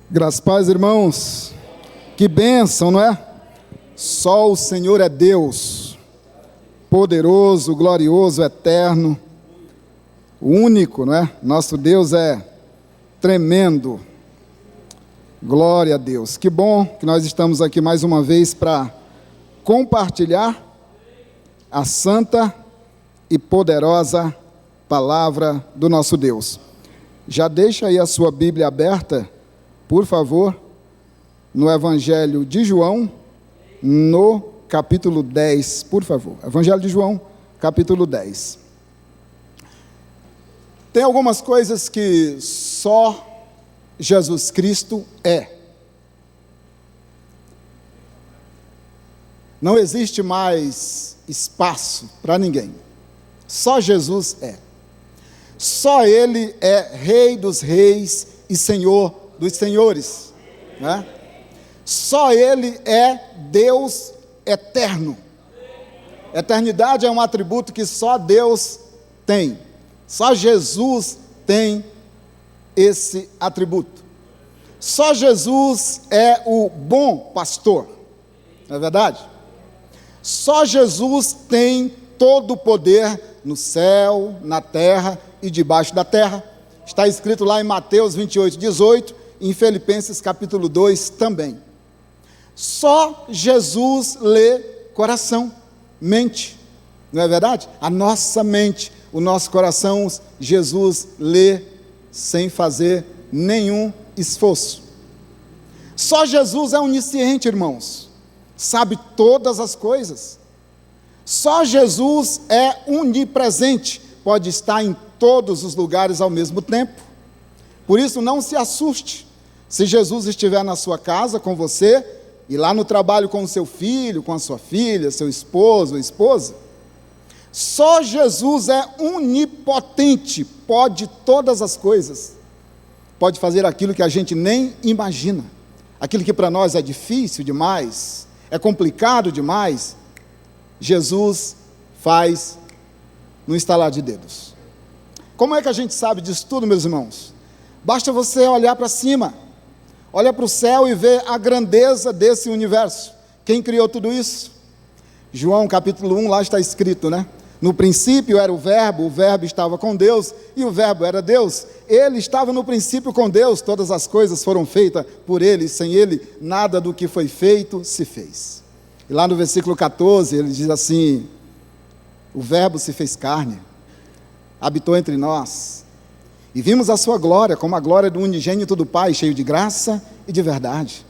Graças a Deus, irmãos, que bênção, não é? Só o Senhor é Deus, poderoso, glorioso, eterno, único, não é? Nosso Deus é tremendo, glória a Deus. Que bom que nós estamos aqui mais uma vez para compartilhar a santa e poderosa palavra do nosso Deus. Já deixa aí a sua Bíblia aberta, por favor, no Evangelho de João, no capítulo 10, por favor. Evangelho de João, capítulo 10. Tem algumas coisas que só Jesus Cristo é. Não existe mais espaço para ninguém. Só Jesus é. Só Ele é Rei dos reis e Senhor dos senhores, né? Só Ele é Deus eterno. Eternidade é um atributo que só Deus tem. Só Jesus tem esse atributo. Só Jesus é o bom pastor, não é verdade? Só Jesus tem todo o poder no céu, na terra e debaixo da terra. Está escrito lá em Mateus 28, 18, em Filipenses capítulo 2 também. Só Jesus lê coração, mente, não é verdade? A nossa mente, o nosso coração, Jesus lê sem fazer nenhum esforço. Só Jesus é onisciente, irmãos, sabe todas as coisas. Só Jesus é onipresente, pode estar em todos os lugares ao mesmo tempo. Por isso, não se assuste se Jesus estiver na sua casa com você, e lá no trabalho com o seu filho, com a sua filha, seu esposo ou esposa. Só Jesus é onipotente, pode todas as coisas. Pode fazer aquilo que a gente nem imagina. Aquilo que para nós é difícil demais, é complicado demais, Jesus faz no estalar de dedos. Como é que a gente sabe disso tudo, meus irmãos? Basta você olhar para cima, olha para o céu e ver a grandeza desse universo. Quem criou tudo isso? João capítulo 1, lá está escrito, né? No princípio era o verbo estava com Deus, e o verbo era Deus. Ele estava no princípio com Deus, todas as coisas foram feitas por Ele, sem Ele, nada do que foi feito se fez. E lá no versículo 14, ele diz assim: o verbo se fez carne, habitou entre nós, e vimos a sua glória, como a glória do unigênito do Pai, cheio de graça e de verdade.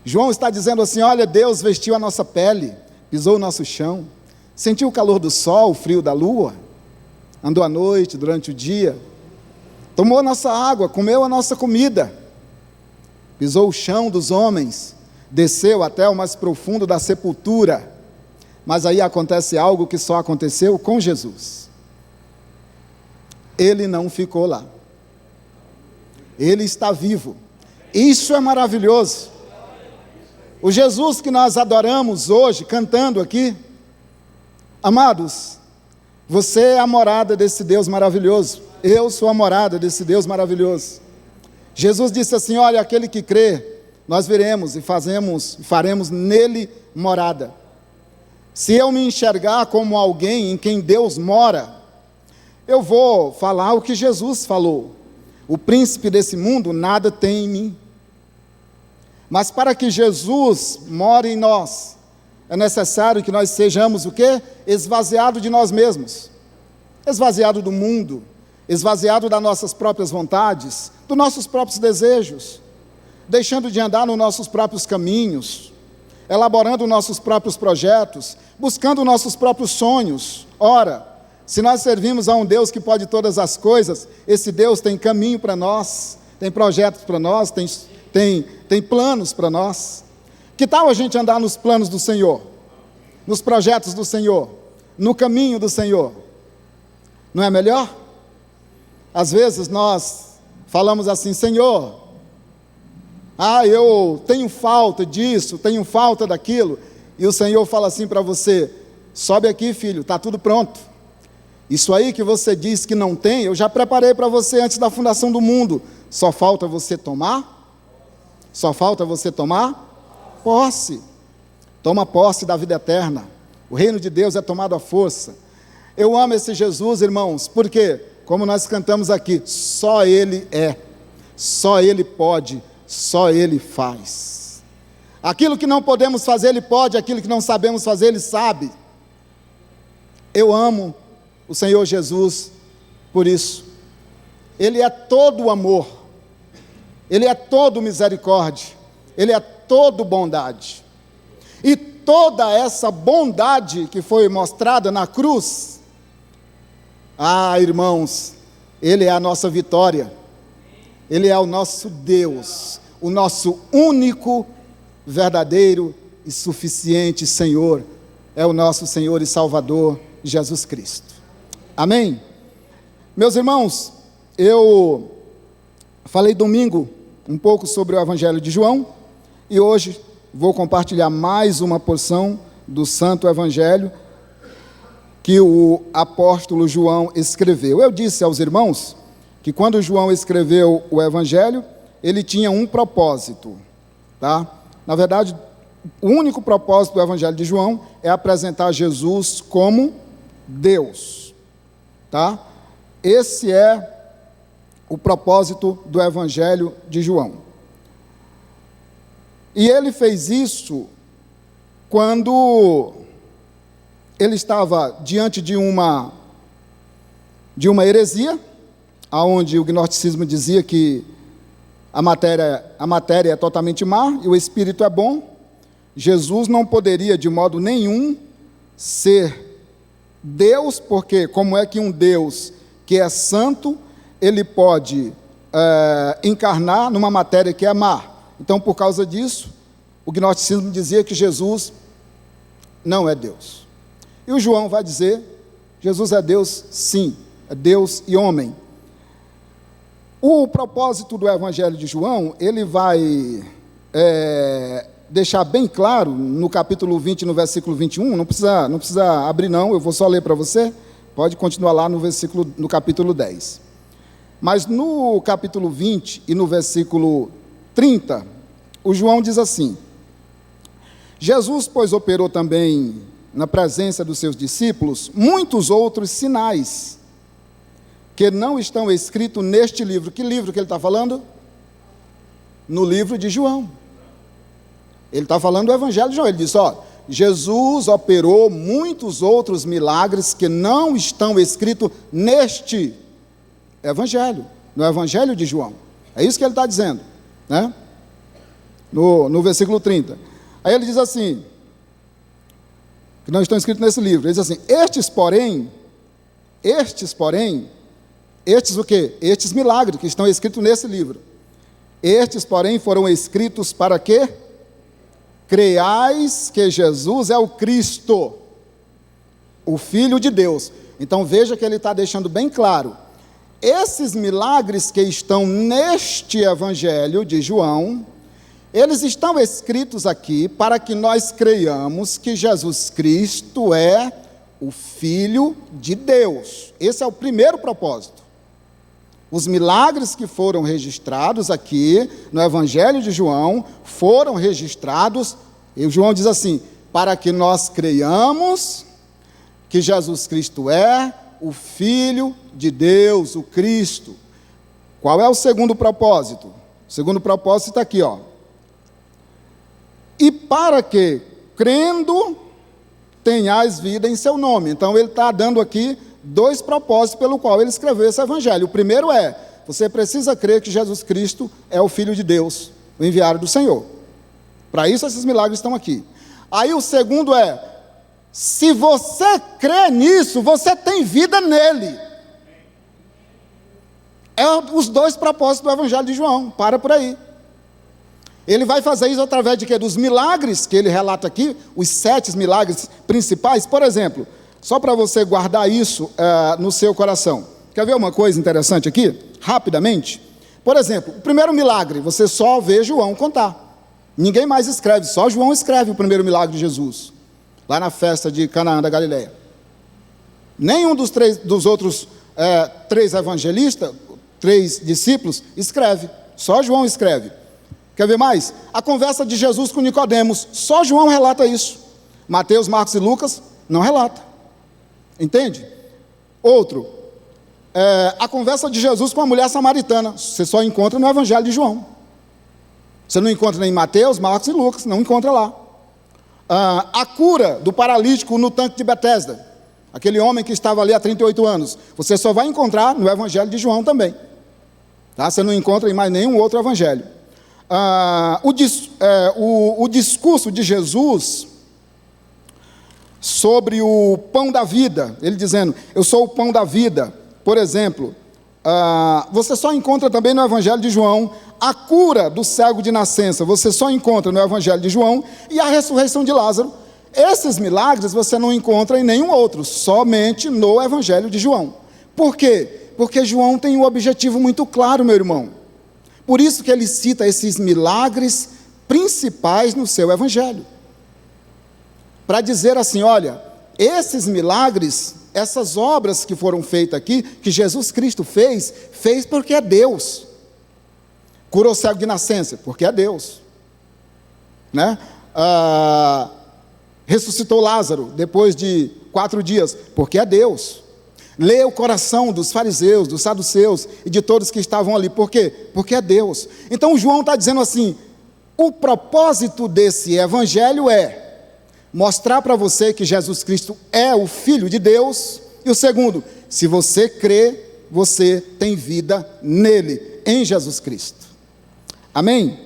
João está dizendo assim: olha, Deus vestiu a nossa pele, pisou o nosso chão, sentiu o calor do sol, o frio da lua, andou à noite, durante o dia, tomou a nossa água, comeu a nossa comida, pisou o chão dos homens, desceu até o mais profundo da sepultura. Mas aí acontece algo que só aconteceu com Jesus. Ele não ficou lá. Ele está vivo. Isso é maravilhoso. O Jesus que nós adoramos hoje, cantando aqui, amados, você é a morada desse Deus maravilhoso. Eu sou a morada desse Deus maravilhoso. Jesus disse assim: olha, aquele que crê, nós veremos e faremos nele morada. Se eu me enxergar como alguém em quem Deus mora, eu vou falar o que Jesus falou: o príncipe desse mundo nada tem em mim. Mas para que Jesus more em nós, é necessário que nós sejamos o quê? Esvaziado de nós mesmos, esvaziado do mundo, esvaziado das nossas próprias vontades, dos nossos próprios desejos, deixando de andar nos nossos próprios caminhos, elaborando nossos próprios projetos, buscando nossos próprios sonhos. Ora, se nós servimos a um Deus que pode todas as coisas, esse Deus tem caminho para nós, tem projetos para nós, tem planos para nós. Que tal a gente andar nos planos do Senhor, nos projetos do Senhor, no caminho do Senhor? Não é melhor? Às vezes nós falamos assim: Senhor, eu tenho falta disso, tenho falta daquilo, e o Senhor fala assim para você: sobe aqui, filho, está tudo pronto. Isso aí que você diz que não tem, eu já preparei para você antes da fundação do mundo, só falta você tomar Só falta você tomar posse. Toma posse da vida eterna. O reino de Deus é tomado à força. Eu amo esse Jesus, irmãos, porque, como nós cantamos aqui, só Ele é, só Ele pode, só Ele faz. Aquilo que não podemos fazer, Ele pode, aquilo que não sabemos fazer, Ele sabe. Eu amo o Senhor Jesus por isso. Ele é todo amor, Ele é todo misericórdia, Ele é todo bondade. E toda essa bondade que foi mostrada na cruz, irmãos, Ele é a nossa vitória, Ele é o nosso Deus, o nosso único, verdadeiro e suficiente Senhor, é o nosso Senhor e Salvador, Jesus Cristo. Amém? Meus irmãos, eu falei domingo um pouco sobre o Evangelho de João, e hoje vou compartilhar mais uma porção do Santo Evangelho que o apóstolo João escreveu. Eu disse aos irmãos que quando João escreveu o Evangelho, ele tinha um propósito, tá? Na verdade, o único propósito do Evangelho de João é apresentar Jesus como Deus, tá? Esse é o propósito do Evangelho de João. E ele fez isso quando ele estava diante de uma heresia, onde o gnosticismo dizia que a matéria é totalmente má e o espírito é bom. Jesus não poderia de modo nenhum ser Deus, porque como é que um Deus que é santo, ele pode encarnar numa matéria que é má? Então, por causa disso, o gnosticismo dizia que Jesus não é Deus. E o João vai dizer, Jesus é Deus, sim, é Deus e homem. O propósito do Evangelho de João, ele vai deixar bem claro, no capítulo 20, no versículo 21, não precisa abrir não, eu vou só ler para você, pode continuar lá no capítulo 10. Mas no capítulo 20 e no versículo 30, o João diz assim: Jesus, pois, operou também na presença dos seus discípulos muitos outros sinais que não estão escritos neste livro. Que livro que ele está falando? No livro de João. Ele está falando do Evangelho de João. Ele diz, Jesus operou muitos outros milagres que não estão escritos neste Evangelho, no Evangelho de João. É isso que ele está dizendo, né? No versículo 30. Aí ele diz assim, que não estão escritos nesse livro. Ele diz assim, estes porém, o quê? Estes milagres que estão escritos nesse livro. Estes, porém, foram escritos para quê? Creiais que Jesus é o Cristo, o Filho de Deus. Então veja que ele está deixando bem claro, esses milagres que estão neste Evangelho de João, eles estão escritos aqui para que nós creiamos que Jesus Cristo é o Filho de Deus. Esse é o primeiro propósito. Os milagres que foram registrados aqui no Evangelho de João foram registrados, e João diz assim, para que nós creiamos que Jesus Cristo é o Filho de Deus, o Cristo. Qual é o segundo propósito? O segundo propósito está aqui, E para que, crendo, tenhais vida em seu nome. Então ele está dando aqui dois propósitos pelo qual ele escreveu esse Evangelho. O primeiro é, você precisa crer que Jesus Cristo é o Filho de Deus, o enviado do Senhor. Para isso esses milagres estão aqui. Aí o segundo é, se você crê nisso, você tem vida nele. É os dois propósitos do Evangelho de João, para por aí. Ele vai fazer isso através de quê? Dos milagres que ele relata aqui, os 7 milagres principais. Por exemplo, só para você guardar isso no seu coração. Quer ver uma coisa interessante aqui? Rapidamente. Por exemplo, o primeiro milagre, você só vê João contar. Ninguém mais escreve, só João escreve o primeiro milagre de Jesus, lá na festa de Canaã da Galileia. Nenhum dos outros 3 evangelistas, 3 discípulos, escreve. Só João escreve. Quer ver mais? A conversa de Jesus com Nicodemos, só João relata isso. Mateus, Marcos e Lucas não relata. Entende? Outro, a conversa de Jesus com a mulher samaritana, você só encontra no Evangelho de João. Você não encontra nem em Mateus, Marcos e Lucas, não encontra lá. A cura do paralítico no tanque de Betesda, aquele homem que estava ali há 38 anos, você só vai encontrar no Evangelho de João também. Tá? Você não encontra em mais nenhum outro evangelho. O discurso de Jesus sobre o pão da vida, ele dizendo, eu sou o pão da vida, por exemplo, você só encontra também no Evangelho de João. A cura do cego de nascença, você só encontra no Evangelho de João. E a ressurreição de Lázaro, esses milagres você não encontra em nenhum outro, somente no Evangelho de João. Por quê? Porque João tem um objetivo muito claro, meu irmão. Por isso que ele cita esses milagres principais no seu Evangelho. Para dizer assim, olha, esses milagres, essas obras que foram feitas aqui, que Jesus Cristo fez porque é Deus. Curou o cego de nascença, porque é Deus. Né? Ressuscitou Lázaro depois de 4 dias, porque é Deus. Lê o coração dos fariseus, dos saduceus e de todos que estavam ali. Por quê? Porque é Deus. Então João está dizendo assim, o propósito desse evangelho é mostrar para você que Jesus Cristo é o Filho de Deus. E o segundo, se você crê, você tem vida nele, em Jesus Cristo. Amém?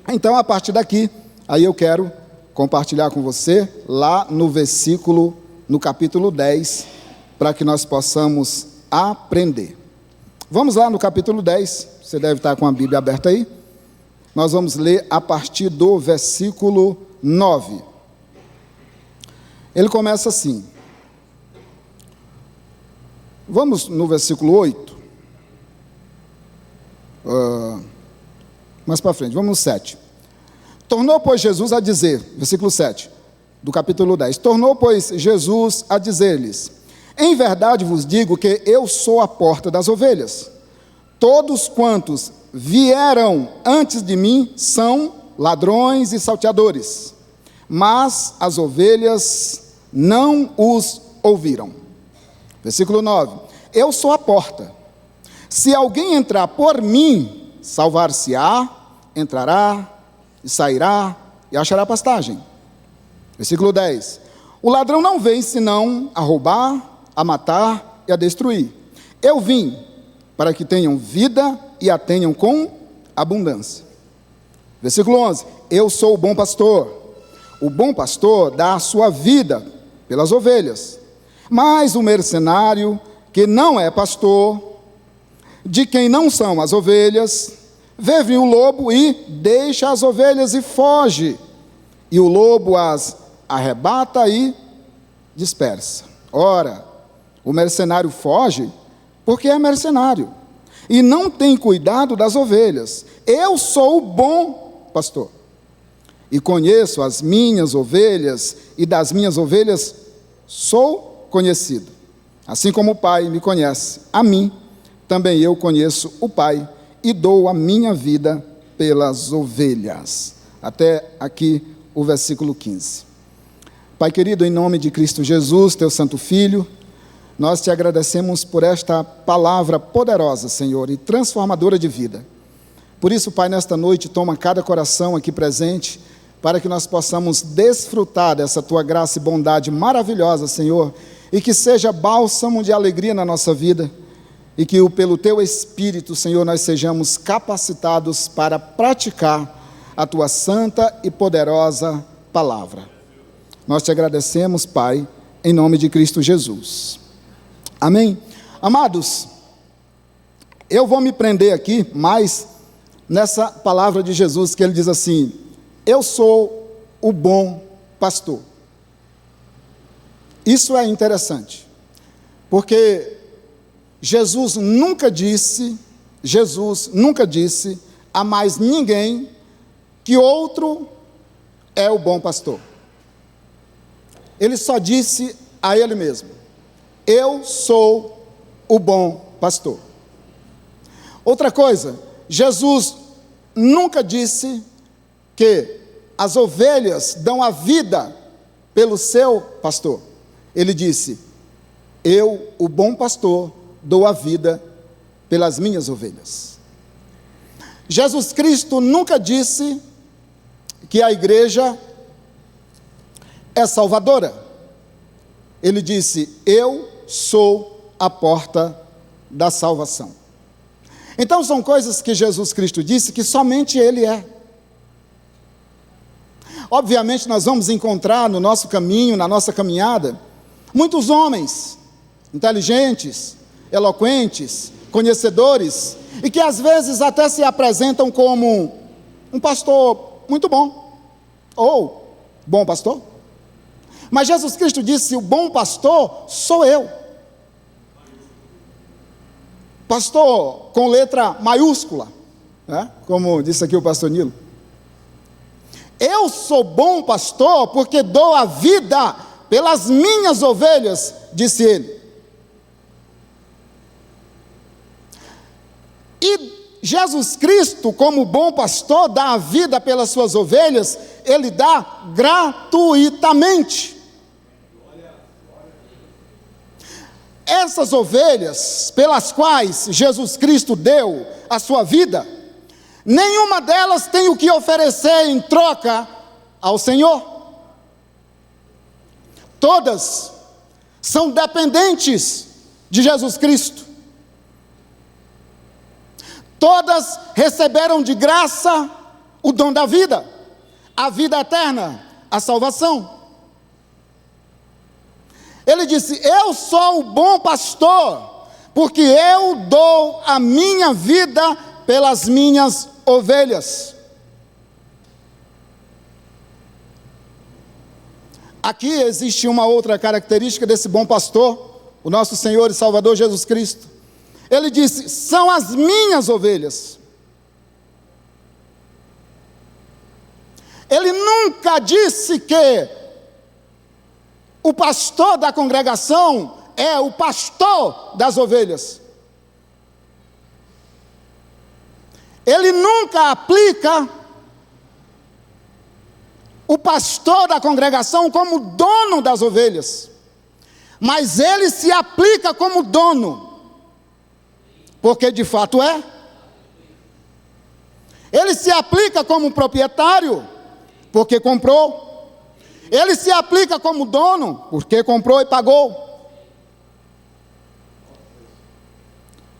Então, a partir daqui, aí eu quero compartilhar com você, lá no capítulo 10, para que nós possamos aprender. Vamos lá no capítulo 10, você deve estar com a Bíblia aberta aí. Nós vamos ler a partir do versículo 9. Ele começa assim. Vamos no versículo 8. Mais para frente, vamos no 7. Tornou, pois, Jesus a dizer, versículo 7, do capítulo 10. Tornou, pois, Jesus a dizer-lhes, em verdade vos digo que eu sou a porta das ovelhas. Todos quantos vieram antes de mim são ladrões e salteadores, mas as ovelhas não os ouviram. Versículo 9. Eu sou a porta. Se alguém entrar por mim, salvar-se-á, entrará e sairá e achará pastagem. Versículo 10. O ladrão não vem senão a roubar, a matar e a destruir. Eu vim para que tenham vida e a tenham com abundância. Versículo 11. Eu sou o bom pastor. O bom pastor dá a sua vida pelas ovelhas. Mas o mercenário, que não é pastor, de quem não são as ovelhas, vê vir o lobo e deixa as ovelhas e foge. E o lobo as arrebata e dispersa. Ora, o mercenário foge porque é mercenário e não tem cuidado das ovelhas. Eu sou o bom pastor e conheço as minhas ovelhas, e das minhas ovelhas sou conhecido. Assim como o Pai me conhece, a mim também eu conheço o Pai e dou a minha vida pelas ovelhas. Até aqui o versículo 15. Pai querido, em nome de Cristo Jesus, teu santo Filho, nós te agradecemos por esta palavra poderosa, Senhor, e transformadora de vida. Por isso, Pai, nesta noite, toma cada coração aqui presente, para que nós possamos desfrutar dessa tua graça e bondade maravilhosa, Senhor, e que seja bálsamo de alegria na nossa vida, e que pelo teu Espírito, Senhor, nós sejamos capacitados para praticar a tua santa e poderosa palavra. Nós te agradecemos, Pai, em nome de Cristo Jesus. Amém? Amados, eu vou me prender aqui mais nessa palavra de Jesus, que ele diz assim, eu sou o bom pastor. Isso é interessante, porque Jesus nunca disse a mais ninguém que outro é o bom pastor. Ele só disse a ele mesmo, eu sou o bom pastor. Outra coisa, Jesus nunca disse que as ovelhas dão a vida pelo seu pastor. Ele disse: eu, o bom pastor, dou a vida pelas minhas ovelhas. Jesus Cristo nunca disse que a igreja é salvadora. Ele disse: eu sou a porta da salvação. Então são coisas que Jesus Cristo disse que somente Ele é. Obviamente nós vamos encontrar no nosso caminho, na nossa caminhada, muitos homens inteligentes, eloquentes, conhecedores, e que às vezes até se apresentam como um pastor muito bom, ou bom pastor. Mas Jesus Cristo disse: o bom pastor sou eu. Pastor com letra maiúscula, né? Como disse aqui o pastor Nilo. Eu sou bom pastor porque dou a vida pelas minhas ovelhas, disse ele. E Jesus Cristo, como bom pastor, dá a vida pelas suas ovelhas, ele dá gratuitamente. Essas ovelhas pelas quais Jesus Cristo deu a sua vida, nenhuma delas tem o que oferecer em troca ao Senhor. Todas são dependentes de Jesus Cristo. Todas receberam de graça o dom da vida, a vida eterna, a salvação. Ele disse: eu sou o bom pastor, porque eu dou a minha vida pelas minhas ovelhas. Aqui existe uma outra característica desse bom pastor, o nosso Senhor e Salvador Jesus Cristo. Ele disse: são as minhas ovelhas. Ele nunca disse que o pastor da congregação é o pastor das ovelhas. Ele nunca aplica o pastor da congregação como dono das ovelhas, mas ele se aplica como dono, porque de fato é. Ele se aplica como proprietário, porque comprou. Ele se aplica como dono, porque comprou e pagou.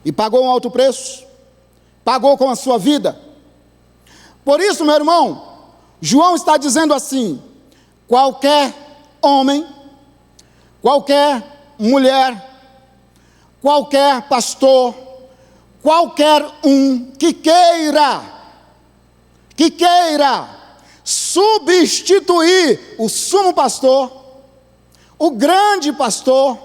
E pagou um alto preço. Pagou com a sua vida. Por isso, meu irmão, João está dizendo assim: qualquer homem, qualquer mulher, qualquer pastor, qualquer um que queira substituir o sumo pastor, o grande pastor,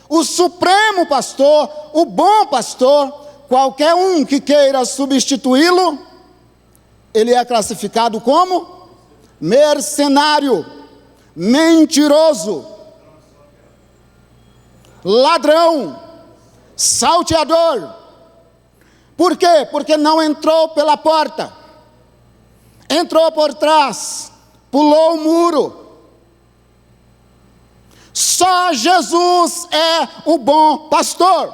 o supremo pastor, o bom pastor, qualquer um que queira substituí-lo, ele é classificado como mercenário, mentiroso, ladrão, salteador. Por quê? Porque não entrou pela porta. Entrou por trás, pulou o muro. Só Jesus é o bom pastor.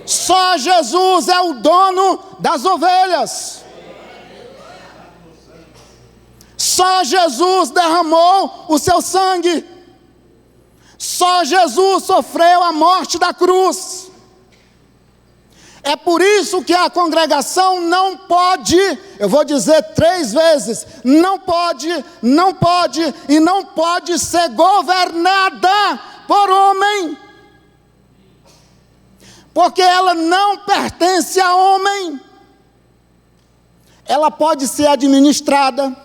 Só Jesus é o dono das ovelhas. Só Jesus derramou o seu sangue. Só Jesus sofreu a morte da cruz. É por isso que a congregação não pode, eu vou dizer 3 vezes, não pode e não pode ser governada por homem. Porque ela não pertence a homem. Ela pode ser administrada,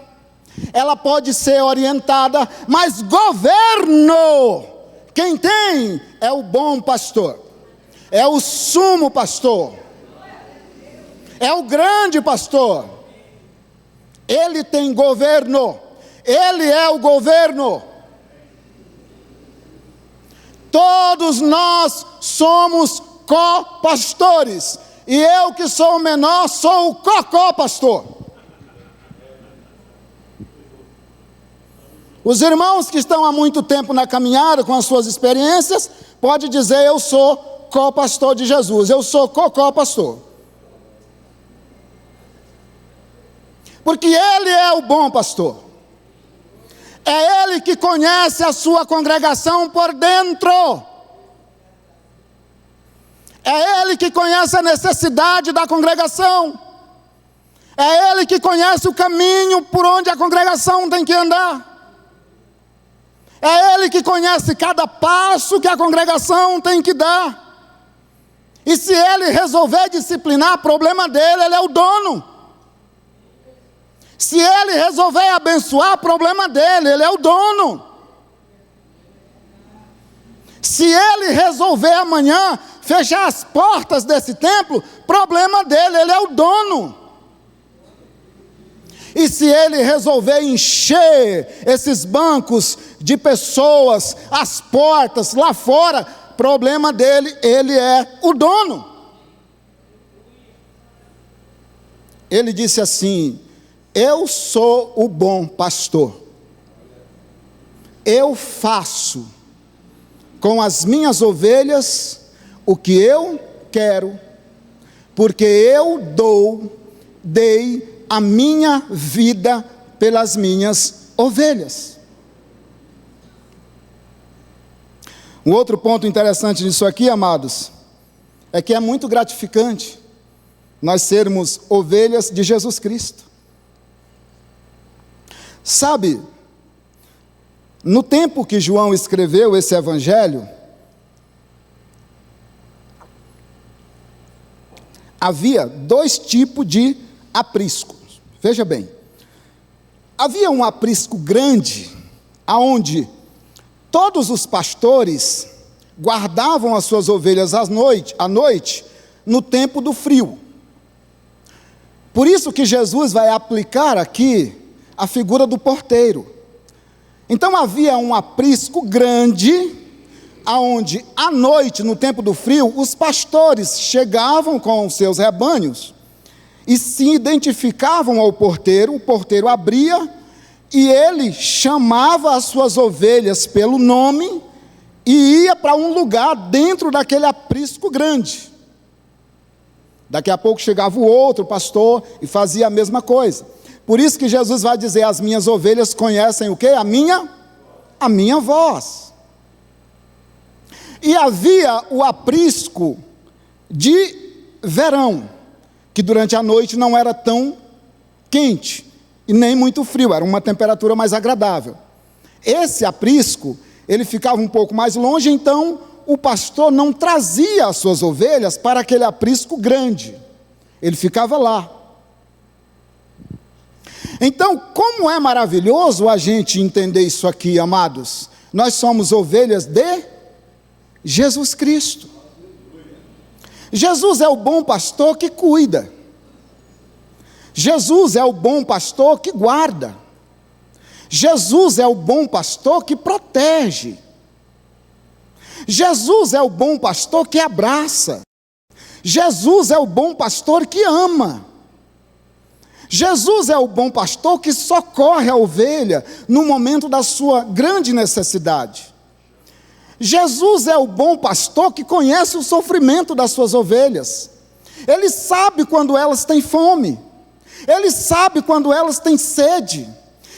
ela pode ser orientada, mas governo, quem tem é o bom pastor. É o sumo pastor, é o grande pastor. Ele tem governo, ele é o governo. Todos nós somos co-pastores. e eu que sou o menor, sou o cocó, pastor. Os irmãos que estão há muito tempo na caminhada, com as suas experiências, pode dizer: eu sou co-pastor de Jesus, eu sou cocó, pastor. Porque Ele é o bom pastor. É Ele que conhece a sua congregação por dentro. É Ele que conhece a necessidade da congregação. É Ele que conhece o caminho por onde a congregação tem que andar. É Ele que conhece cada passo que a congregação tem que dar. E se Ele resolver disciplinar, problema dele, Ele é o dono. Se Ele resolver abençoar, problema dele, Ele é o dono. Se Ele resolver amanhã fechar as portas desse templo, problema dele, Ele é o dono. E se Ele resolver encher esses bancos de pessoas, as portas lá fora, problema dele, Ele é o dono. Ele disse assim: eu sou o bom pastor. Eu faço com as minhas ovelhas o que eu quero, porque eu dei a minha vida pelas minhas ovelhas. Um outro ponto interessante nisso aqui, amados, é que é muito gratificante nós sermos ovelhas de Jesus Cristo. Sabe, no tempo que João escreveu esse evangelho, havia dois tipos de aprisco. Veja bem, havia um aprisco grande, aonde todos os pastores guardavam as suas ovelhas à noite, no tempo do frio. Por isso que Jesus vai aplicar aqui a figura do porteiro. Então havia um aprisco grande, aonde à noite, no tempo do frio, os pastores chegavam com os seus rebanhos e se identificavam ao porteiro. O porteiro abria e ele chamava as suas ovelhas pelo nome e ia para um lugar dentro daquele aprisco grande. Daqui a pouco chegava o outro pastor e fazia a mesma coisa. Por isso que Jesus vai dizer: as minhas ovelhas conhecem o quê? A minha voz. E havia o aprisco de verão, que durante a noite não era tão quente e nem muito frio, era uma temperatura mais agradável. Esse aprisco, ele ficava um pouco mais longe, então o pastor não trazia as suas ovelhas para aquele aprisco grande, ele ficava lá. Então, como é maravilhoso a gente entender isso aqui, amados. Nós somos ovelhas de Jesus Cristo. Jesus é o bom pastor que cuida. Jesus é o bom pastor que guarda. Jesus é o bom pastor que protege. Jesus é o bom pastor que abraça. Jesus é o bom pastor que ama. Jesus é o bom pastor que socorre a ovelha no momento da sua grande necessidade. Jesus é o bom pastor que conhece o sofrimento das suas ovelhas. Ele sabe quando elas têm fome. Ele sabe quando elas têm sede.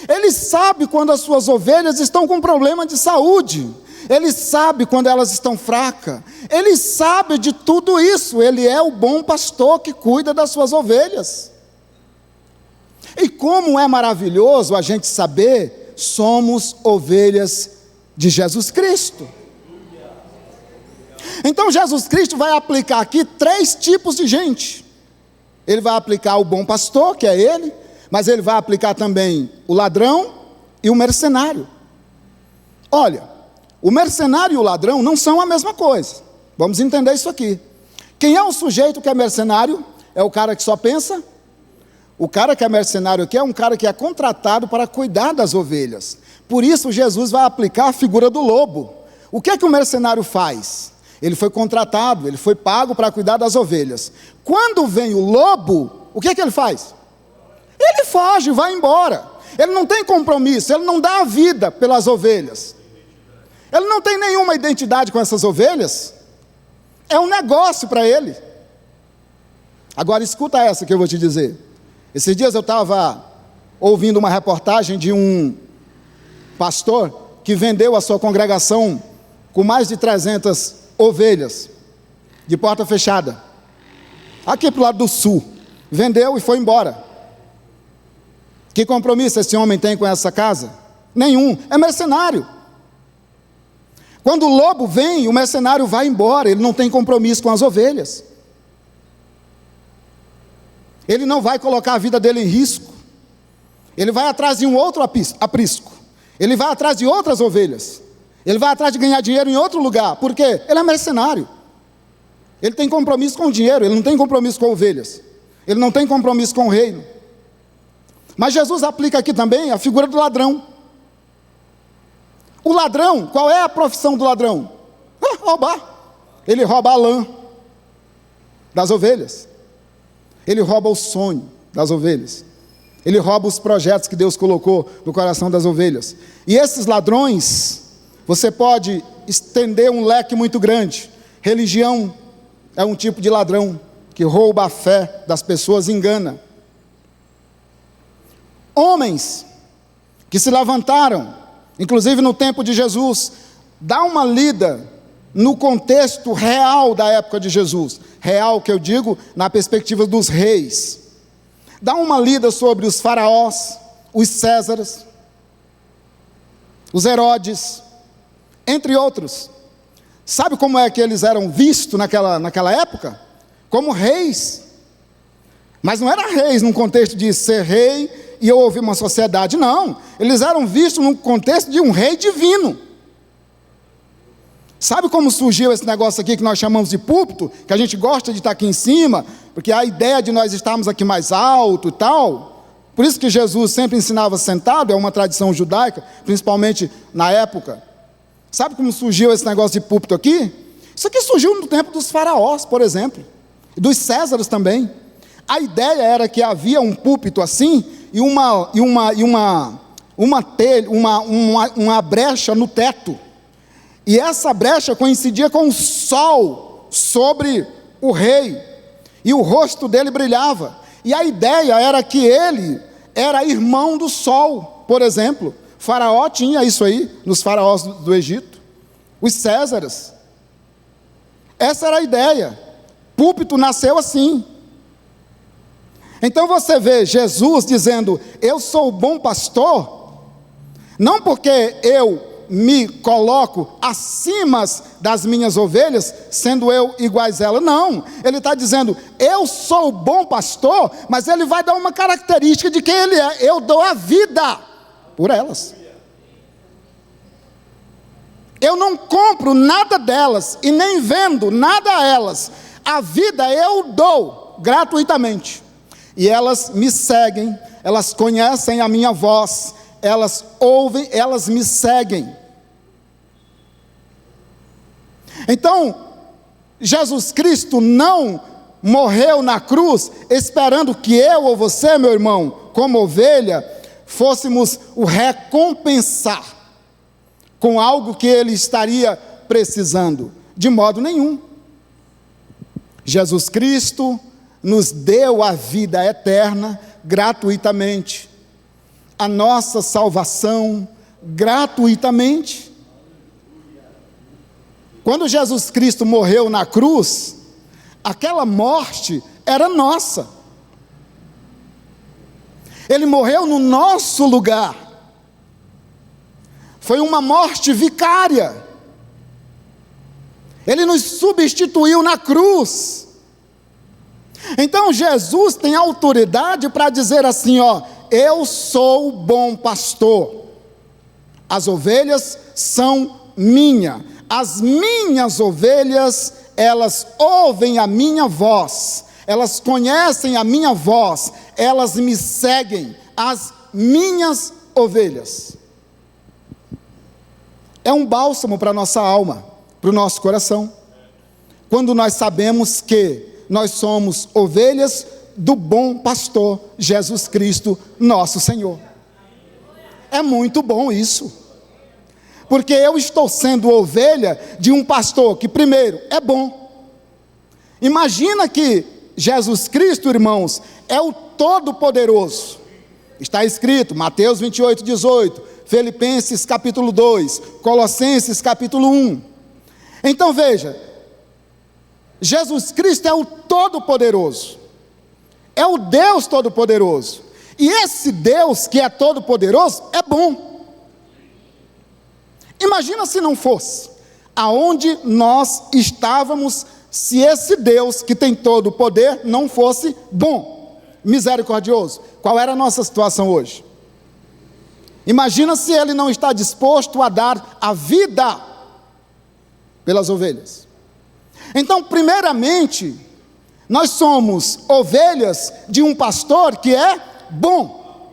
Ele sabe quando as suas ovelhas estão com problema de saúde. Ele sabe quando elas estão fracas. Ele sabe de tudo isso. Ele é o bom pastor que cuida das suas ovelhas. E como é maravilhoso a gente saber, somos ovelhas de Jesus Cristo. Então Jesus Cristo vai aplicar aqui 3 tipos de gente. Ele vai aplicar o bom pastor, que é ele, mas ele vai aplicar também o ladrão e o mercenário. Olha, o mercenário e o ladrão não são a mesma coisa. Vamos entender isso aqui. Quem é o sujeito que é mercenário? É o cara que só pensa. O cara que é mercenário aqui é um cara que é contratado para cuidar das ovelhas. Por isso Jesus vai aplicar a figura do lobo. O que é que o mercenário faz? Ele foi contratado, ele foi pago para cuidar das ovelhas. Quando vem o lobo, o que ele faz? Ele foge, vai embora. Ele não tem compromisso, ele não dá a vida pelas ovelhas. Ele não tem nenhuma identidade com essas ovelhas. É um negócio para ele. Agora escuta essa que eu vou te dizer. Esses dias eu estava ouvindo uma reportagem de um pastor que vendeu a sua congregação com mais de 300 ovelhas, de porta fechada, aqui para o lado do sul. Vendeu e foi embora. Que compromisso esse homem tem com essa casa? Nenhum, é mercenário. Quando o lobo vem, o mercenário vai embora, ele não tem compromisso com as ovelhas. Ele não vai colocar a vida dele em risco. Ele vai atrás de um outro aprisco. Ele vai atrás de outras ovelhas. Ele vai atrás de ganhar dinheiro em outro lugar. Por quê? Ele é mercenário. Ele tem compromisso com o dinheiro, ele não tem compromisso com ovelhas. Ele não tem compromisso com o reino. Mas Jesus aplica aqui também a figura do ladrão. O ladrão, qual é a profissão do ladrão? Roubar. Ele rouba a lã das ovelhas. Ele rouba o sonho das ovelhas. Ele rouba os projetos que Deus colocou no coração das ovelhas. E esses ladrões, você pode estender um leque muito grande. Religião é um tipo de ladrão que rouba a fé das pessoas, engana. Homens que se levantaram, inclusive no tempo de Jesus, dá uma lida no contexto real da época de Jesus. Real que eu digo na perspectiva dos reis. Dá uma lida sobre os faraós, os Césares, os Herodes, entre outros. Sabe como é que eles eram vistos naquela época? Como reis. Mas não eram reis num contexto de ser rei e houve uma sociedade, não. Eles eram vistos num contexto de um rei divino. Sabe como surgiu esse negócio aqui que nós chamamos de púlpito? Que a gente gosta de estar aqui em cima, porque a ideia de nós estarmos aqui mais alto e tal. Por isso que Jesus sempre ensinava sentado, é uma tradição judaica, principalmente na época. Sabe como surgiu esse negócio de púlpito aqui? Isso aqui surgiu no tempo dos faraós, por exemplo, e dos Césares também. A ideia era que havia um púlpito assim, e uma brecha no teto. E essa brecha coincidia com o sol sobre o rei, e o rosto dele brilhava. E a ideia era que ele era irmão do sol, por exemplo. Faraó tinha isso aí, nos faraós do Egito, os Césares. Essa era a ideia. Púlpito nasceu assim. Então você vê Jesus dizendo, eu sou o bom pastor, não porque eu me coloco acima das minhas ovelhas, sendo eu iguais a ela, não. Ele está dizendo, eu sou o bom pastor, mas ele vai dar uma característica de quem ele é, eu dou a vida por elas. Eu não compro nada delas, e nem vendo nada a elas, a vida eu dou gratuitamente, e elas me seguem, elas conhecem a minha voz, elas ouvem, elas me seguem. Então, Jesus Cristo não morreu na cruz esperando que eu ou você, meu irmão, como ovelha, fôssemos o recompensar com algo que ele estaria precisando, de modo nenhum. Jesus Cristo nos deu a vida eterna gratuitamente, a nossa salvação gratuitamente. Quando Jesus Cristo morreu na cruz, aquela morte era nossa. Ele morreu no nosso lugar. Foi uma morte vicária. Ele nos substituiu na cruz. Então Jesus tem autoridade para dizer assim, ó, eu sou o bom pastor. As ovelhas são minhas. As minhas ovelhas, elas ouvem a minha voz, elas conhecem a minha voz, elas me seguem, as minhas ovelhas. É um bálsamo para a nossa alma, para o nosso coração. quando nós sabemos que nós somos ovelhas do bom pastor Jesus Cristo, nosso Senhor. É muito bom isso, porque eu estou sendo ovelha de um pastor que, primeiro, é bom. Imagina que Jesus Cristo, irmãos, é o Todo-Poderoso. Está escrito, Mateus 28, 18, Filipenses capítulo 2, Colossenses capítulo 1. Então veja, Jesus Cristo é o Todo-Poderoso, é o Deus Todo-Poderoso, e esse Deus que é Todo-Poderoso é bom. Imagina se não fosse, aonde nós estávamos se esse Deus que tem todo o poder não fosse bom, misericordioso. Qual era a nossa situação hoje? Imagina se Ele não está disposto a dar a vida pelas ovelhas. Então, primeiramente, nós somos ovelhas de um pastor que é bom.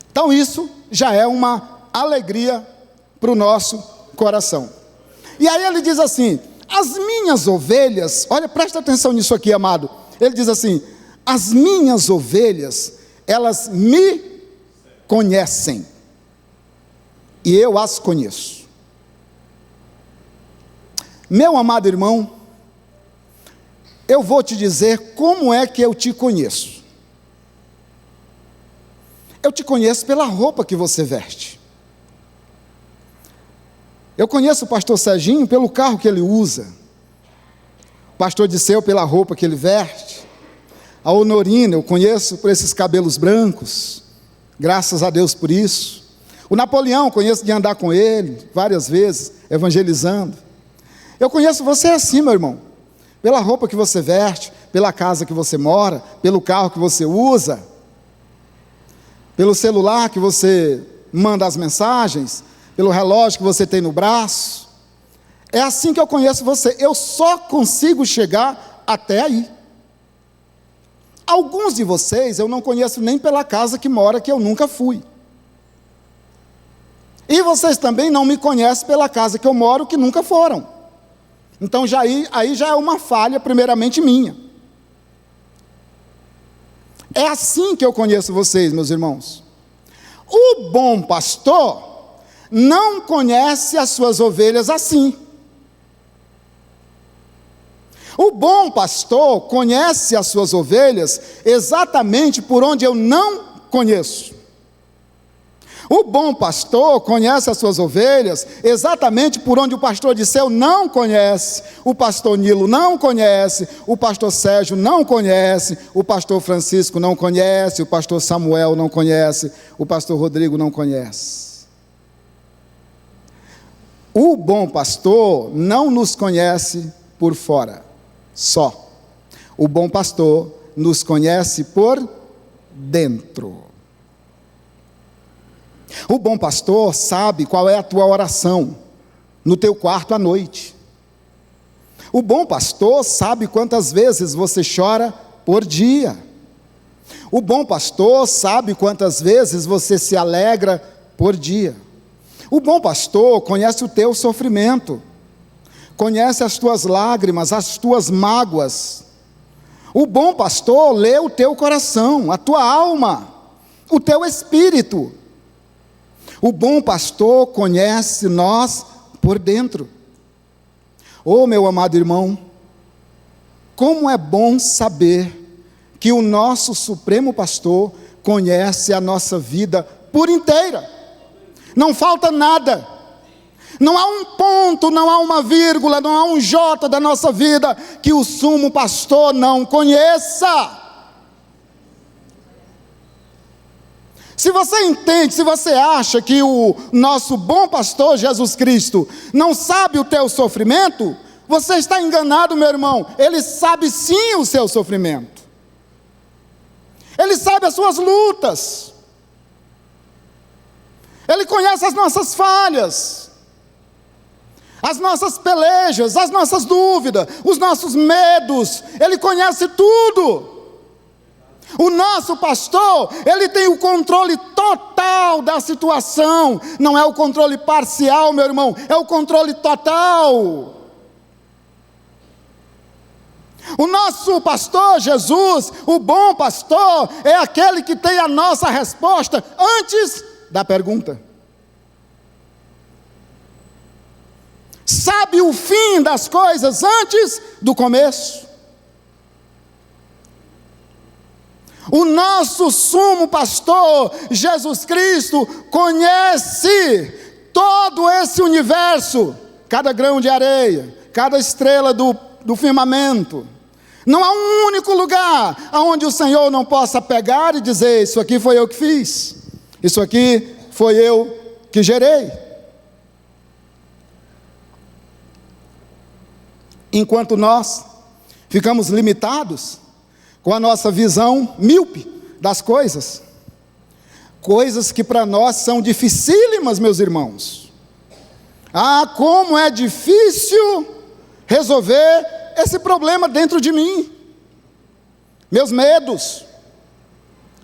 Então isso já é uma alegria para o nosso coração. E aí ele diz assim, as minhas ovelhas, olha, presta atenção nisso aqui, amado. Ele diz assim, as minhas ovelhas, elas me conhecem, e eu as conheço. Meu amado irmão, eu vou te dizer como é que eu te conheço. Eu te conheço pela roupa que você veste. Eu conheço o pastor Serginho pelo carro que ele usa. O pastor Disseu pela roupa que ele veste. A Honorina eu conheço por esses cabelos brancos. Graças a Deus por isso. O Napoleão eu conheço de andar com ele várias vezes, evangelizando. Eu conheço você assim, meu irmão. Pela roupa que você veste, pela casa que você mora, pelo carro que você usa, pelo celular que você manda as mensagens, pelo relógio que você tem no braço. É assim que eu conheço você. Eu só consigo chegar até aí. Alguns de vocês eu não conheço nem pela casa que mora, que eu nunca fui. E vocês também não me conhecem pela casa que eu moro, que nunca foram. Então aí já é uma falha primeiramente minha. É assim que eu conheço vocês, meus irmãos. O bom pastor não conhece as suas ovelhas assim. O bom pastor conhece as suas ovelhas exatamente por onde eu não conheço. O bom pastor conhece as suas ovelhas exatamente por onde o pastor Disseu não conhece, o pastor Nilo não conhece, o pastor Sérgio não conhece, o pastor Francisco não conhece, o pastor Samuel não conhece, o pastor Rodrigo não conhece. O bom pastor não nos conhece por fora, só. O bom pastor nos conhece por dentro. O bom pastor sabe qual é a tua oração no teu quarto à noite. O bom pastor sabe quantas vezes você chora por dia. O bom pastor sabe quantas vezes você se alegra por dia. O bom pastor conhece o teu sofrimento, conhece as tuas lágrimas, as tuas mágoas. O bom pastor lê o teu coração, a tua alma, o teu espírito. O bom pastor conhece nós por dentro. Oh, meu amado irmão, como é bom saber que o nosso supremo pastor conhece a nossa vida por inteira. Não falta nada. Não há um ponto, não há uma vírgula, não há um jota da nossa vida que o sumo pastor não conheça. Se você entende, se você acha que o nosso bom pastor Jesus Cristo não sabe o teu sofrimento, você está enganado, meu irmão. Ele sabe sim o seu sofrimento. Ele sabe as suas lutas. Ele conhece as nossas falhas, as nossas pelejas, as nossas dúvidas, os nossos medos. Ele conhece tudo. O nosso pastor, ele tem o controle total da situação. Não é o controle parcial, meu irmão, é o controle total. O nosso pastor Jesus, o bom pastor, é aquele que tem a nossa resposta antes da pergunta. Sabe o fim das coisas antes do começo. O nosso sumo pastor, Jesus Cristo, conhece todo esse universo, cada grão de areia, cada estrela do firmamento. Não há um único lugar onde o Senhor não possa pegar e dizer: isso aqui foi eu que fiz, isso aqui foi eu que gerei. Enquanto nós ficamos limitados com a nossa visão míope das coisas, coisas que para nós são dificílimas, meus irmãos. Ah, como é difícil resolver esse problema dentro de mim. Meus medos,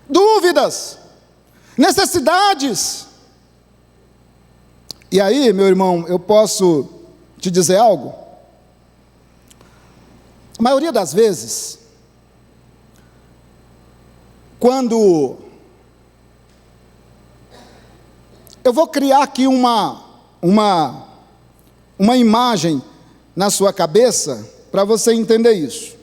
dúvidas, necessidades. E aí, meu irmão, eu posso te dizer algo? A maioria das vezes, quando eu vou criar aqui uma imagem na sua cabeça, para você entender isso.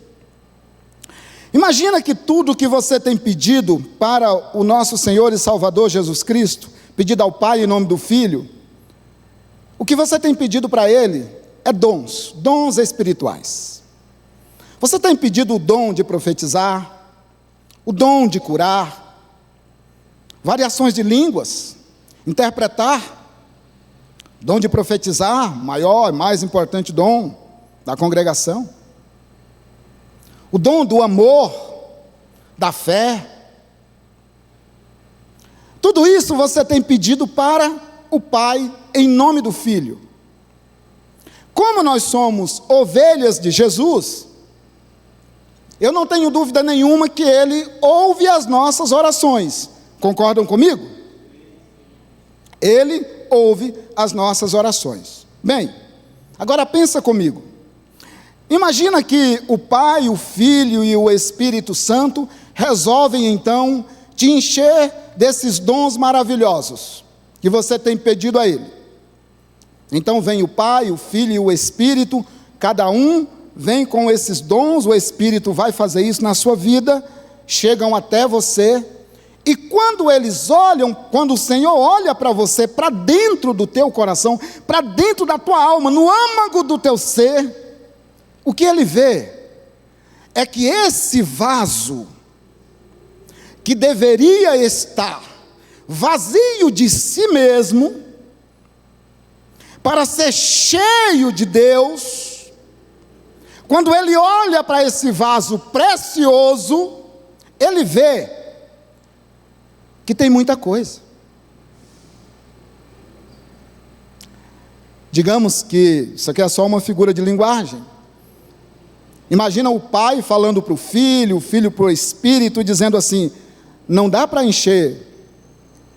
Imagina que tudo que você tem pedido para o nosso Senhor e Salvador Jesus Cristo, pedido ao Pai em nome do Filho, o que você tem pedido para Ele é dons espirituais. Você tem pedido o dom de profetizar, o dom de curar, variações de línguas, interpretar, dom de profetizar, maior e mais importante dom da congregação, o dom do amor, da fé. Tudo isso você tem pedido para o Pai em nome do Filho. Como nós somos ovelhas de Jesus, eu não tenho dúvida nenhuma que Ele ouve as nossas orações. Concordam comigo? Ele ouve as nossas orações. Bem, agora pensa comigo. Imagina que o Pai, o Filho e o Espírito Santo resolvem então te encher desses dons maravilhosos que você tem pedido a Ele. Então vem o Pai, o Filho e o Espírito, cada um vem com esses dons, o Espírito vai fazer isso na sua vida, chegam até você, e quando eles olham, quando o Senhor olha para você, para dentro do teu coração, para dentro da tua alma, no âmago do teu ser, o que Ele vê é que esse vaso, que deveria estar vazio de si mesmo, para ser cheio de Deus, quando Ele olha para esse vaso precioso, Ele vê que tem muita coisa. Digamos que isso aqui é só uma figura de linguagem. Imagina o pai falando para o filho para o Espírito, dizendo assim: não dá para encher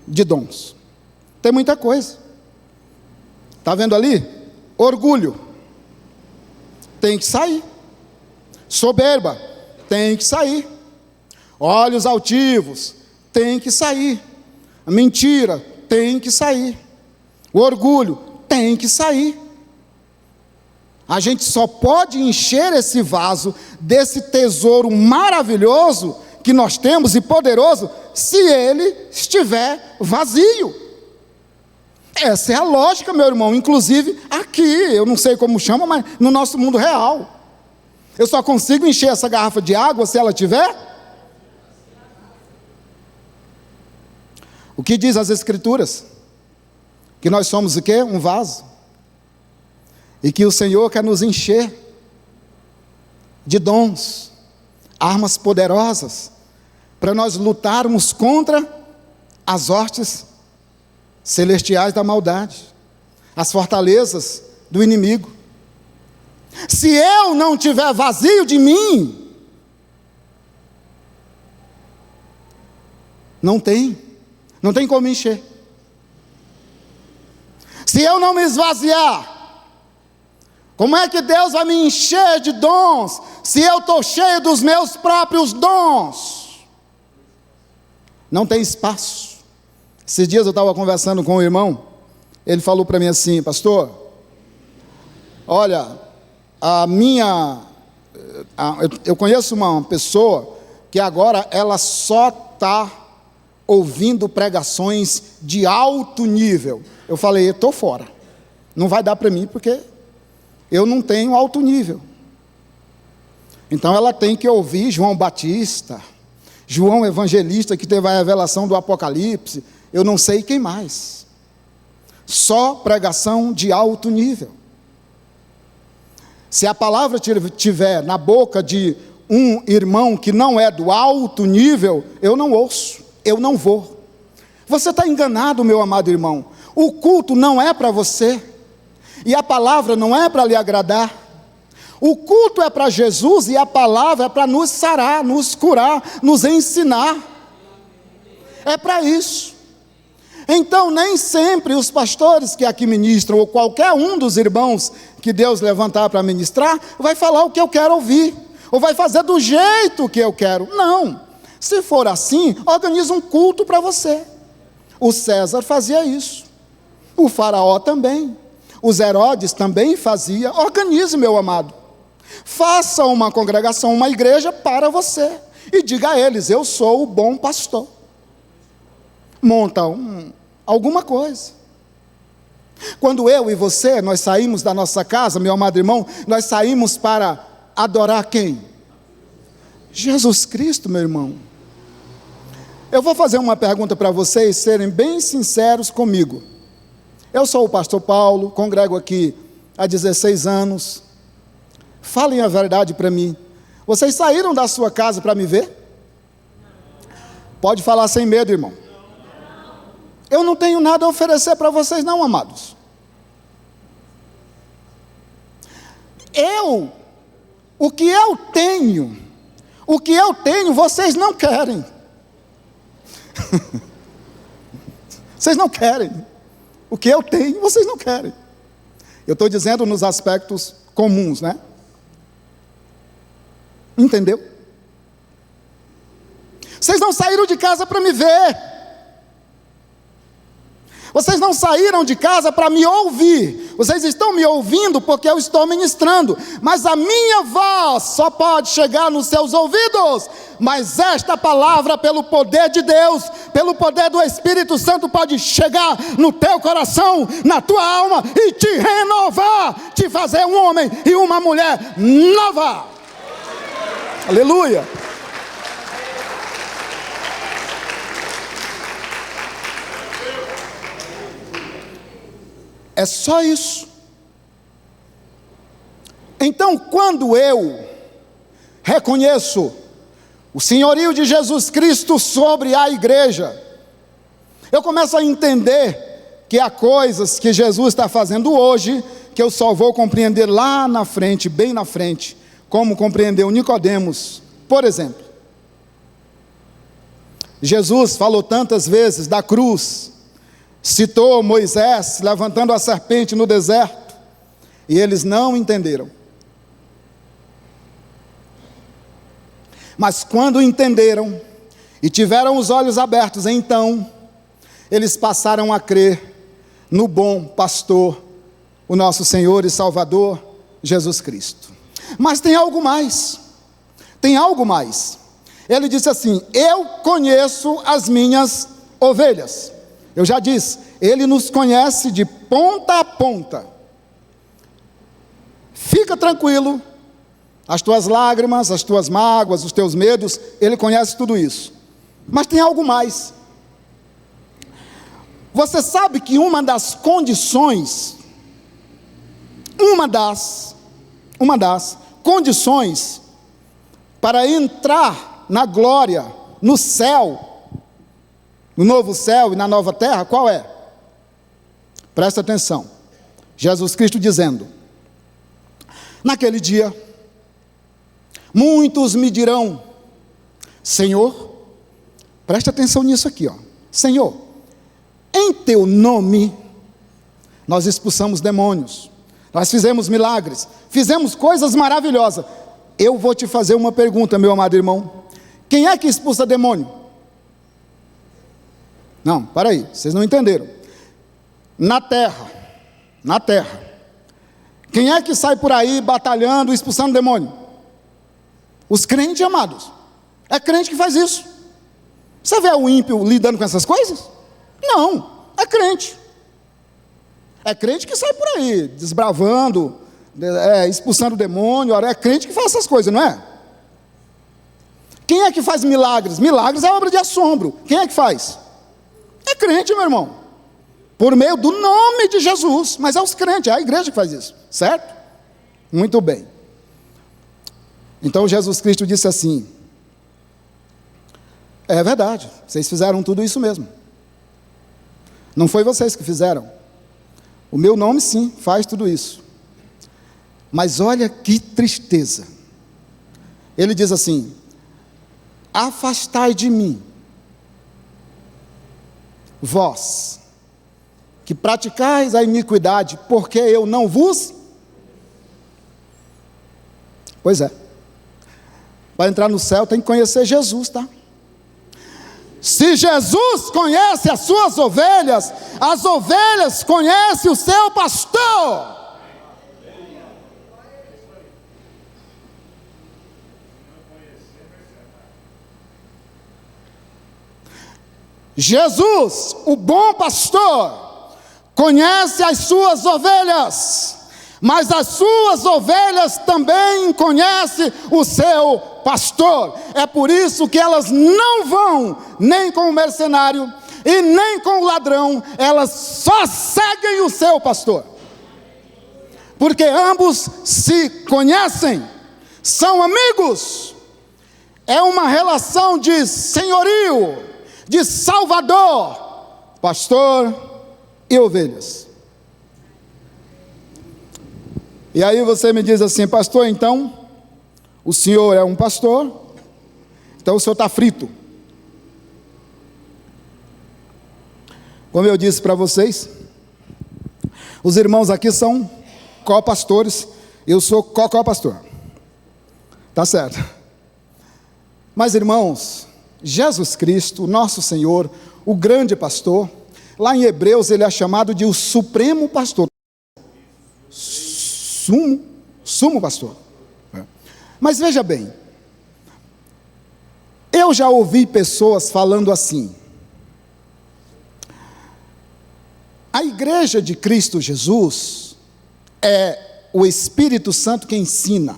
de dons, tem muita coisa. Está vendo ali? Orgulho tem que sair, soberba tem que sair, olhos altivos tem que sair, a mentira tem que sair, o orgulho tem que sair. A gente só pode encher esse vaso desse tesouro maravilhoso que nós temos e poderoso, se ele estiver vazio. Essa é a lógica, meu irmão, inclusive aqui, eu não sei como chama, mas no nosso mundo real. Eu só consigo encher essa garrafa de água se ela tiver. O que diz as Escrituras? Que nós somos o quê? Um vaso. E que o Senhor quer nos encher de dons, armas poderosas, para nós lutarmos contra as hostes celestiais da maldade, as fortalezas do inimigo. Se eu não tiver vazio de mim, não tem como encher. Se eu não me esvaziar, como é que Deus vai me encher de dons, se eu estou cheio dos meus próprios dons, não tem espaço. Esses dias eu estava conversando com um irmão, ele falou para mim assim: pastor, olha, eu conheço uma pessoa que agora ela só está ouvindo pregações de alto nível. Eu falei: eu estou fora, não vai dar para mim, porque eu não tenho alto nível. Então ela tem que ouvir João Batista, João Evangelista, que teve a revelação do Apocalipse, eu não sei quem mais. Só pregação de alto nível. Se a palavra estiver na boca de um irmão que não é do alto nível, eu não ouço, eu não vou. Você está enganado, meu amado irmão. O culto não é para você, e a palavra não é para lhe agradar. O culto é para Jesus, e a palavra é para nos sarar, nos curar, nos ensinar. É para isso. Então, nem sempre os pastores que aqui ministram, ou qualquer um dos irmãos que Deus levantar para ministrar, vai falar o que eu quero ouvir, ou vai fazer do jeito que eu quero. Não. Se for assim, organiza um culto para você. O César fazia isso, o faraó também, os Herodes também fazia. Organize, meu amado. Faça uma congregação, uma igreja para você, e diga a eles: eu sou o bom pastor. Monta alguma coisa. Quando eu e você, nós saímos da nossa casa, meu amado irmão, nós saímos para adorar quem? Jesus Cristo, meu irmão. Eu vou fazer uma pergunta para vocês serem bem sinceros comigo. Eu sou o pastor Paulo, congrego aqui há 16 anos. Falem a verdade para mim. Vocês saíram da sua casa para me ver? Pode falar sem medo, irmão. Eu não tenho nada a oferecer para vocês não, amados. O que eu tenho, vocês não querem. Vocês não querem. O que eu tenho, vocês não querem. Eu estou dizendo nos aspectos comuns, né? Entendeu? Vocês não saíram de casa para me ver. Vocês não saíram de casa para me ouvir. Vocês estão me ouvindo porque eu estou ministrando. Mas a minha voz só pode chegar nos seus ouvidos. Mas esta palavra, pelo poder de Deus, pelo poder do Espírito Santo, pode chegar no teu coração, na tua alma, e te renovar, te fazer um homem e uma mulher nova. Aleluia. É só isso. Então, quando eu reconheço o senhorio de Jesus Cristo sobre a igreja, eu começo a entender que há coisas que Jesus está fazendo hoje, que eu só vou compreender lá na frente, bem na frente, como compreendeu Nicodemos, por exemplo. Jesus falou tantas vezes da cruz, citou Moisés levantando a serpente no deserto, e eles não entenderam. Mas quando entenderam e tiveram os olhos abertos, então eles passaram a crer no bom pastor, o nosso Senhor e Salvador Jesus Cristo. Mas tem algo mais. Tem algo mais. Ele disse assim: eu conheço as minhas ovelhas. Eu já disse, Ele nos conhece de ponta a ponta. Fica tranquilo, as tuas lágrimas, as tuas mágoas, os teus medos, Ele conhece tudo isso. Mas tem algo mais. Você sabe que uma das condições, uma das condições para entrar na glória, no céu, no novo céu e na nova terra, qual é? Presta atenção. Jesus Cristo dizendo: naquele dia, muitos me dirão: Senhor, presta atenção nisso aqui, ó. Senhor, em teu nome, nós expulsamos demônios, nós fizemos milagres, fizemos coisas maravilhosas. eu vou te fazer uma pergunta, meu amado irmão. Quem é que expulsa demônio? Não, para aí, vocês não entenderam. Na terra, quem é que sai por aí batalhando, expulsando demônio? Os crentes, amados. É crente que faz isso. Você vê o ímpio lidando com essas coisas? Não, é crente. É crente que sai por aí, desbravando, expulsando o demônio. É crente que faz essas coisas, não é? Quem é que faz milagres? Milagres é obra de assombro. Quem é que faz? É crente, meu irmão. Por meio do nome de Jesus. Mas é os crentes, é a igreja que faz isso. Certo? Muito bem. Então Jesus Cristo disse assim: é verdade, vocês fizeram tudo isso mesmo. Não foi vocês que fizeram. O meu nome sim faz tudo isso. Mas olha que tristeza. Ele diz assim: afastai de mim, vós, que praticais a iniquidade, porque eu não vos... Pois é. Para entrar no céu tem que conhecer Jesus, tá? Se Jesus conhece as suas ovelhas, as ovelhas conhecem o seu pastor. Jesus, o bom pastor, conhece as suas ovelhas, mas as suas ovelhas também conhecem o seu pastor. É por isso que elas não vão nem com o mercenário e nem com o ladrão, elas só seguem o seu pastor, porque ambos se conhecem, são amigos, é uma relação de senhorio, de salvador, pastor e ovelhas. E aí você me diz assim: pastor, então o senhor é um pastor, então o senhor está frito. Como eu disse para vocês, os irmãos aqui são co-pastores, eu sou co-pastor, tá certo? Mas irmãos, Jesus Cristo, nosso Senhor, o grande pastor, lá em Hebreus ele é chamado de o supremo pastor, sumo pastor. Mas veja bem, eu já ouvi pessoas falando assim: a igreja de Cristo Jesus é o Espírito Santo que ensina,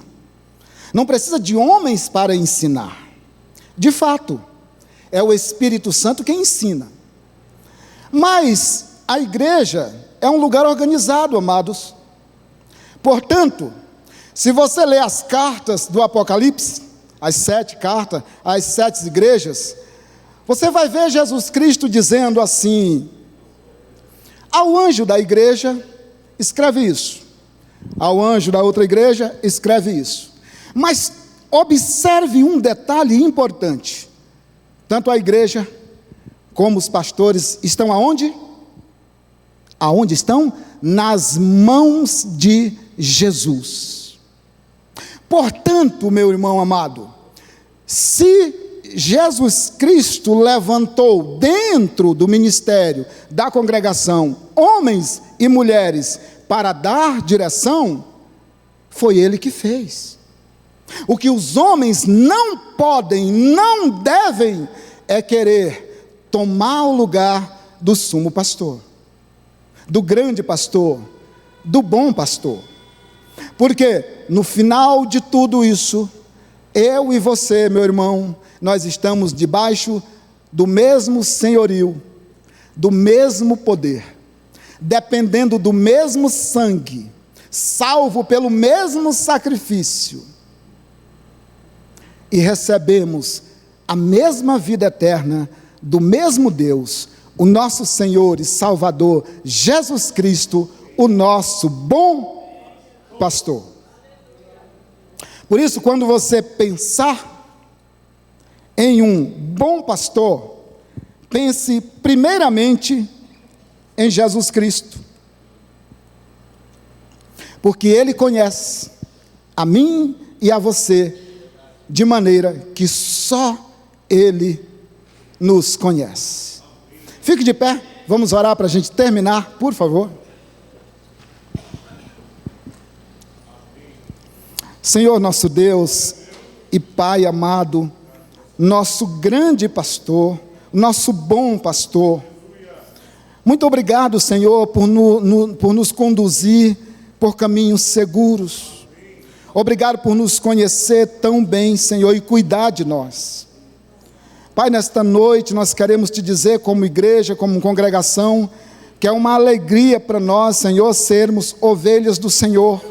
não precisa de homens para ensinar. De fato, é o Espírito Santo que ensina, mas a igreja é um lugar organizado, amados. Portanto, se você ler as cartas do Apocalipse, as 7 cartas, as 7 igrejas, você vai ver Jesus Cristo dizendo assim: ao anjo da igreja, escreve isso, ao anjo da outra igreja, escreve isso. Mas observe um detalhe importante: tanto a igreja como os pastores estão aonde? Aonde estão? Nas mãos de Jesus. Portanto, meu irmão amado, se Jesus Cristo levantou dentro do ministério da congregação homens e mulheres para dar direção, foi Ele que fez. O que os homens não podem, não devem, é querer tomar o lugar do sumo pastor, do grande pastor, do bom pastor. Porque no final de tudo isso, eu e você, meu irmão, nós estamos debaixo do mesmo senhorio, do mesmo poder, dependendo do mesmo sangue, salvo pelo mesmo sacrifício, e recebemos a mesma vida eterna do mesmo Deus, o nosso Senhor e Salvador Jesus Cristo, o nosso bom pastor. Por isso, quando você pensar em um bom pastor, pense primeiramente em Jesus Cristo, porque Ele conhece a mim e a você, de maneira que só Ele nos conhece. Fique de pé, vamos orar para a gente terminar, por favor. Senhor nosso Deus e Pai amado, nosso grande pastor, nosso bom pastor, muito obrigado, Senhor, por nos conduzir por caminhos seguros. Obrigado por nos conhecer tão bem, Senhor, e cuidar de nós. Pai, nesta noite nós queremos te dizer, como igreja, como congregação, que é uma alegria para nós, Senhor, sermos ovelhas do Senhor.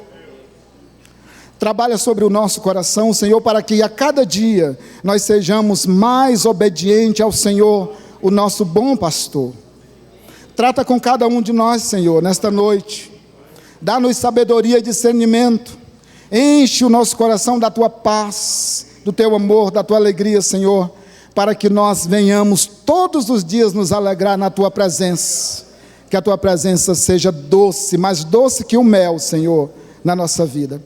Trabalha sobre o nosso coração, Senhor, para que a cada dia nós sejamos mais obedientes ao Senhor, o nosso bom pastor. Trata com cada um de nós, Senhor, nesta noite. Dá-nos sabedoria e discernimento. Enche o nosso coração da tua paz, do teu amor, da tua alegria, Senhor, para que nós venhamos todos os dias nos alegrar na tua presença. Que a tua presença seja doce, mais doce que o mel, Senhor, na nossa vida.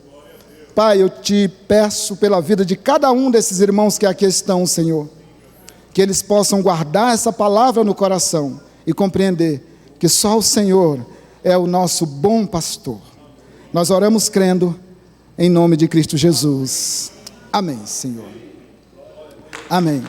Pai, eu te peço pela vida de cada um desses irmãos que aqui estão, Senhor, que eles possam guardar essa palavra no coração e compreender que só o Senhor é o nosso bom pastor. Nós oramos crendo em nome de Cristo Jesus. Amém, Senhor. Amém.